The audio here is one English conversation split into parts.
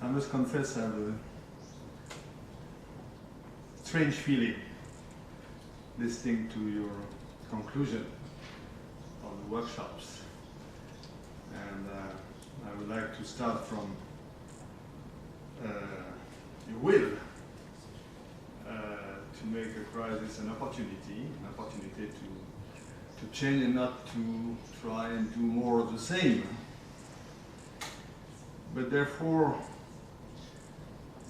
I must confess I have a strange feeling listening to your conclusion of the workshops. And I would like to start from your will to make a crisis an opportunity to change and not to try and do more of the same. But therefore,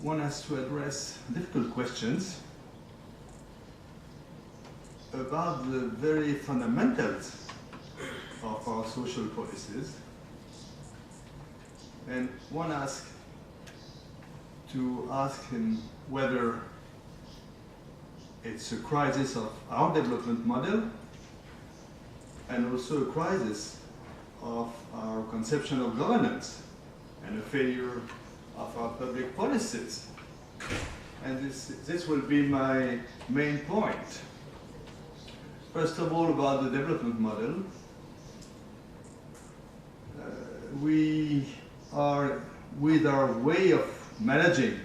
one has to address difficult questions about the very fundamentals of our social policies. And one has to ask him whether it's a crisis of our development model and also a crisis of our conception of governance and a failure of our public policies. And this will be my main point. First of all, about the development model. We are, with our way of managing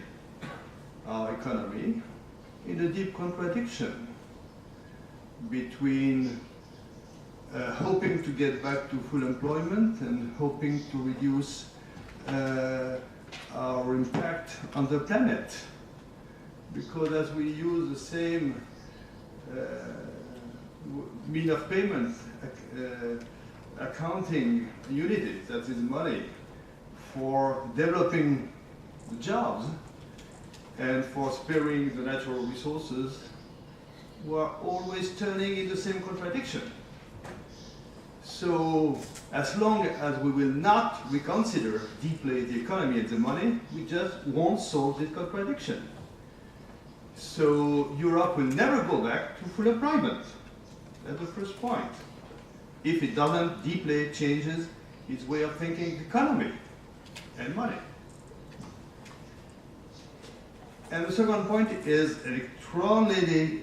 our economy, in a deep contradiction between hoping to get back to full employment and hoping to reduce our impact on the planet. Because as we use the same mean of payment, accounting unit, that is money, for developing the jobs and for sparing the natural resources, we are always turning in the same contradiction. So as long as we will not reconsider deeply the economy and the money, we just won't solve this contradiction. So Europe will never go back to full employment. That's the first point. If it doesn't deeply changes its way of thinking economy and money. And the second point is an extraordinarily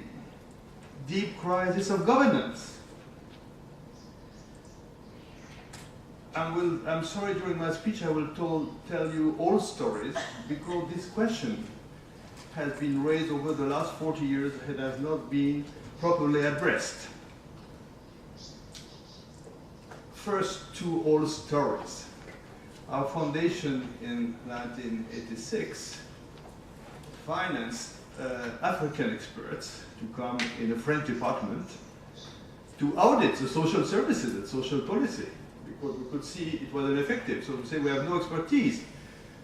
deep crisis of governance. I'm sorry, during my speech I will tell you all stories, because this question has been raised over the last 40 years and has not been properly addressed. First, two old stories. Our foundation in 1986 financed African experts to come in a French department to audit the social services and social policy, because we could see it was ineffective. So we say we have no expertise.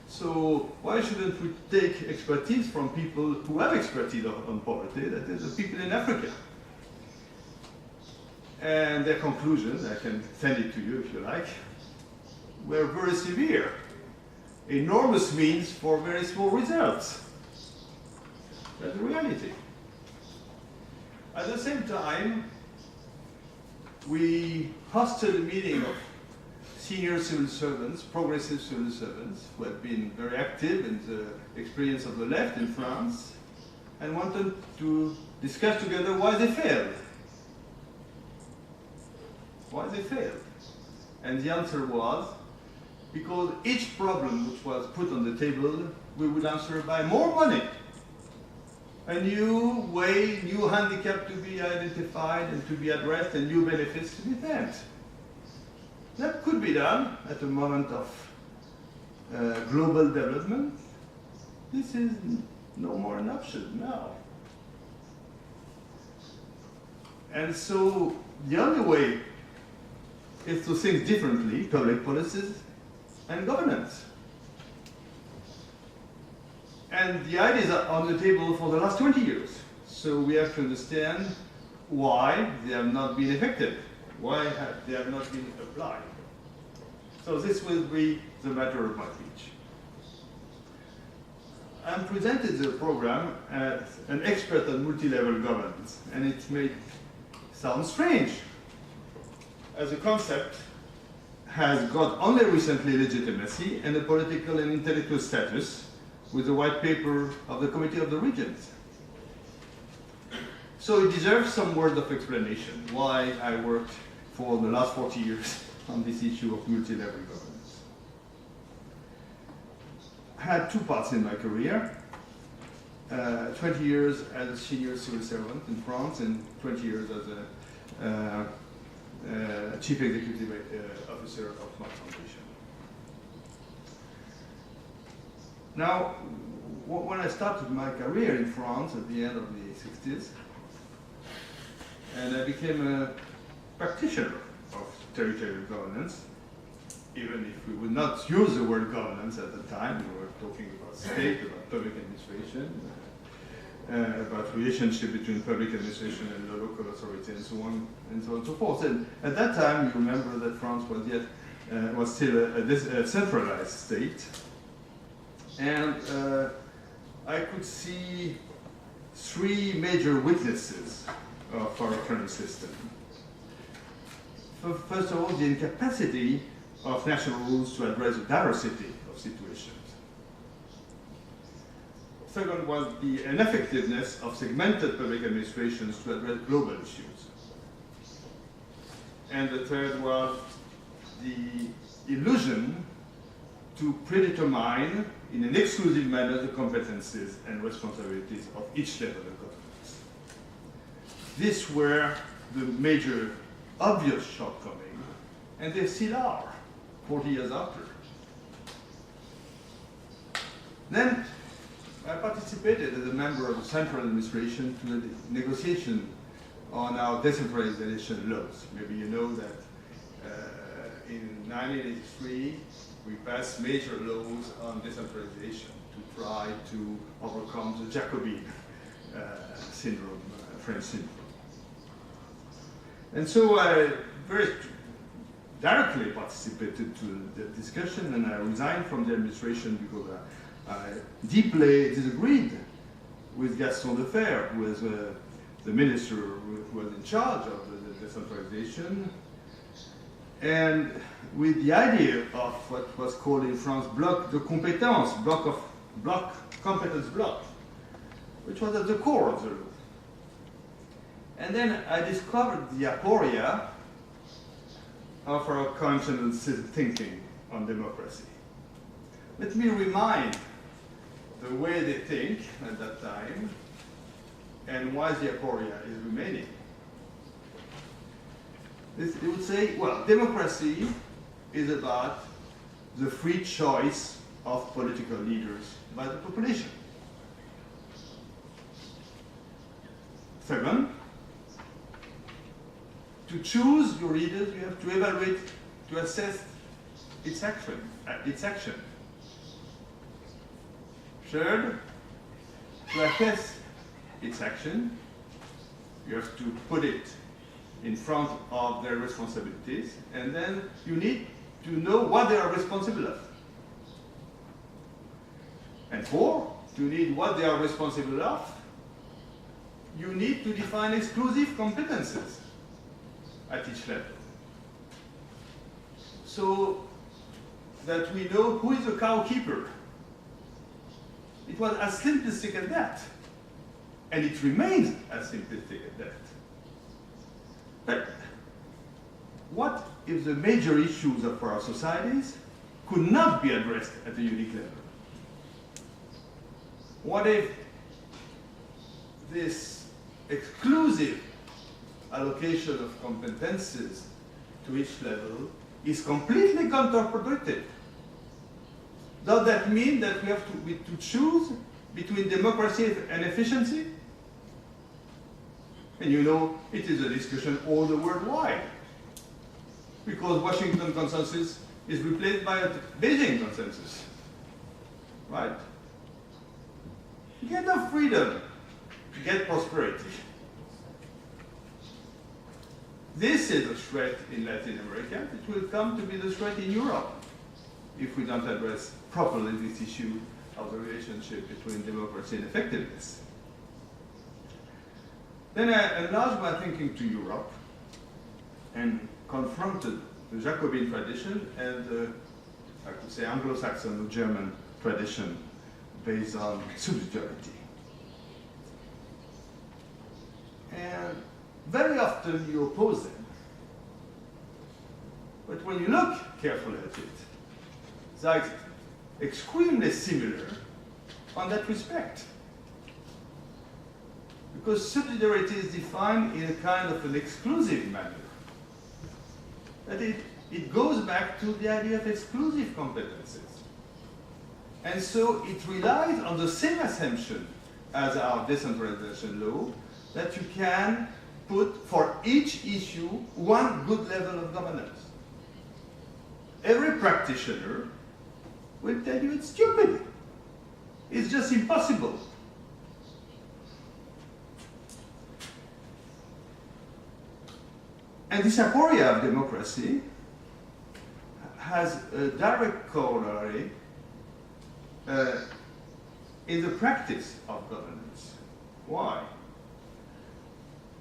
So why shouldn't we take expertise from people who have expertise on poverty, that is the people in Africa? And their conclusions, I can send it to you if you like, were very severe. Enormous means for very small results. That's the reality. At the same time, we hosted a meeting of senior civil servants, progressive civil servants, who had been very active in the experience of the left in France, and wanted to discuss together why they failed. Why they failed. And the answer was, because each problem which was put on the table, we would answer by more money. A new way, new handicap to be identified and to be addressed, and new benefits to be thanked. That could be done at a moment of global development. This is no more an option now. And so the only way is to think differently, public policies and governance. And the ideas are on the table for the last 20 years. So we have to understand why they have not been effective, why they have not been applied. So this will be the matter of my speech. I'm presented the program as an expert on multi-level governance, and it may sound strange, as a concept has got only recently legitimacy and a political and intellectual status with the white paper of the Committee of the Regions. So it deserves some word of explanation why I worked for the last 40 years on this issue of multi-level governance. had two parts in my career. 20 years as a senior civil servant in France and 20 years as a chief executive officer of my foundation. Now, when I started my career in France at the end of the 60s, and I became a practitioner of territorial governance, even if we would not use the word governance at the time. We were talking about state, about public administration, about relationship between public administration and the local authority, and so on and so forth. And at that time, you remember that France was still a centralized state, and I could see three major weaknesses of our current system. First of all, the incapacity of national rules to address the diversity of situations. Second was the ineffectiveness of segmented public administrations to address global issues. And the third was the illusion to predetermine in an exclusive manner the competencies and responsibilities of each level of governance. These were the major obvious shortcomings, and they still are, 40 years after. Then I participated as a member of the Central Administration to the negotiation on our decentralization laws. Maybe you know that in 1983 we passed major laws on decentralization to try to overcome the Jacobean syndrome, French syndrome. And so I very directly participated to the discussion, and I resigned from the administration because I deeply disagreed with Gaston Defferre, who was the minister who was in charge of the decentralization, and with the idea of what was called in France bloc de compétence, competence bloc, which was at the core of the law. And then I discovered the aporia of our conventional thinking on democracy. Let me remind the way they think at that time and why the aporia is remaining. They would say, well, democracy is about the free choice of political leaders by the population. Second, to choose your leaders, you have to evaluate, to assess its action. Third, to assess its action, you have to put it in front of their responsibilities, and then you need to know what they are responsible of. And four, to need what they are responsible of, you need to define exclusive competences at each level, so that we know who is the cow keeper. It was as simplistic as that, and it remains as simplistic as that. But what if the major issues of our societies could not be addressed at a unique level? What if this exclusive allocation of competences to each level is completely counterproductive? Does that mean that we have to choose between democracy and efficiency? And you know, it is a discussion all the worldwide, because Washington consensus is replaced by a Beijing consensus, right? Get the freedom to get prosperity. This is a threat in Latin America. It will come to be the threat in Europe if we don't address properly this issue of the relationship between democracy and effectiveness. Then I enlarged my thinking to Europe and confronted the Jacobean tradition and the, I could say, Anglo-Saxon or German tradition based on subsidiarity. And very often you oppose them. But when you look carefully at it, like extremely similar on that respect. Because subsidiarity is defined in a kind of an exclusive manner. That it goes back to the idea of exclusive competences. And so it relies on the same assumption as our decentralization law, that you can put for each issue one good level of governance. Every practitioner will tell you it's stupid. It's just impossible. And this aporia of democracy has a direct corollary in the practice of governance. Why?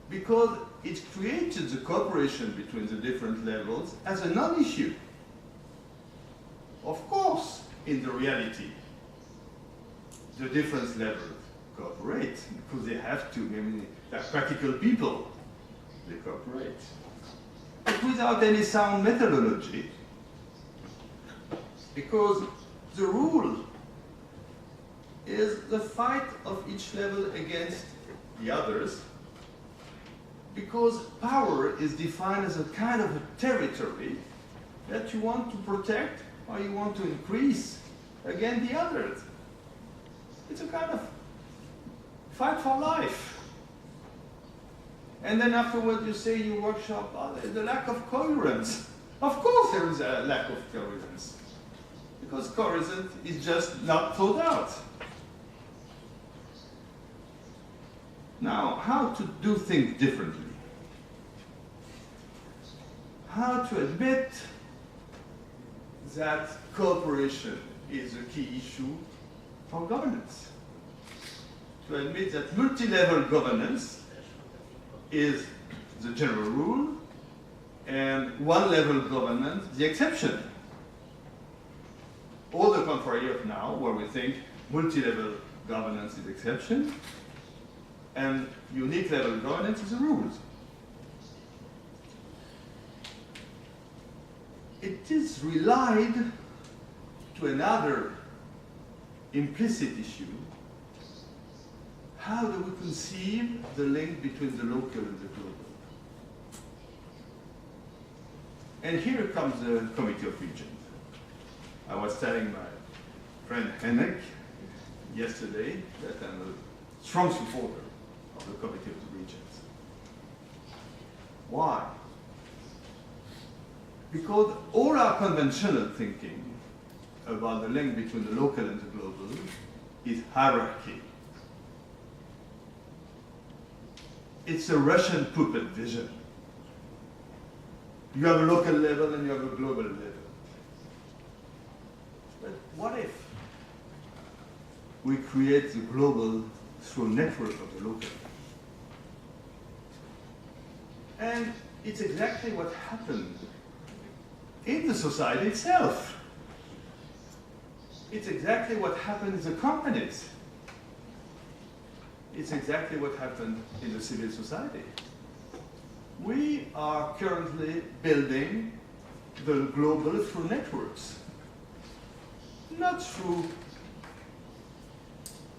Because it created the cooperation between the different levels as a non-issue. Of course, in the reality, the different levels cooperate because they have to. I mean, they're practical people. They cooperate. But without any sound methodology, because the rule is the fight of each level against the others, because power is defined as a kind of a territory that you want to protect or you want to increase against the others. It's a kind of fight for life. And then afterwards you say you workshop, oh, there's a lack of coherence. Of course there is a lack of coherence. Because coherence is just not thought out. Now, how to do things differently? How to admit that cooperation is a key issue for governance. To admit that multi-level governance is the general rule and one-level governance the exception. Or the contrary of now, where we think multi-level governance is the exception and unique level governance is the rules. It is relied to another implicit issue. How do we conceive the link between the local and the global? And here comes the Committee of Regions. I was telling my friend Henrik yesterday that I'm a strong supporter of the Committee of the Regions. Why? Because all our conventional thinking about the link between the local and the global is hierarchy. It's a Russian puppet vision. You have a local level and you have a global level. But what if we create the global through a network of the local? And it's exactly what happened in the society itself. It's exactly what happened in the companies. It's exactly what happened in the civil society. We are currently building the global through networks, not through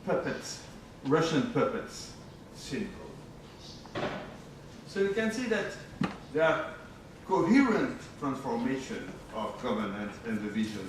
puppets, Russian puppets syndrome. So you can see that there are coherent transformation of governance and the vision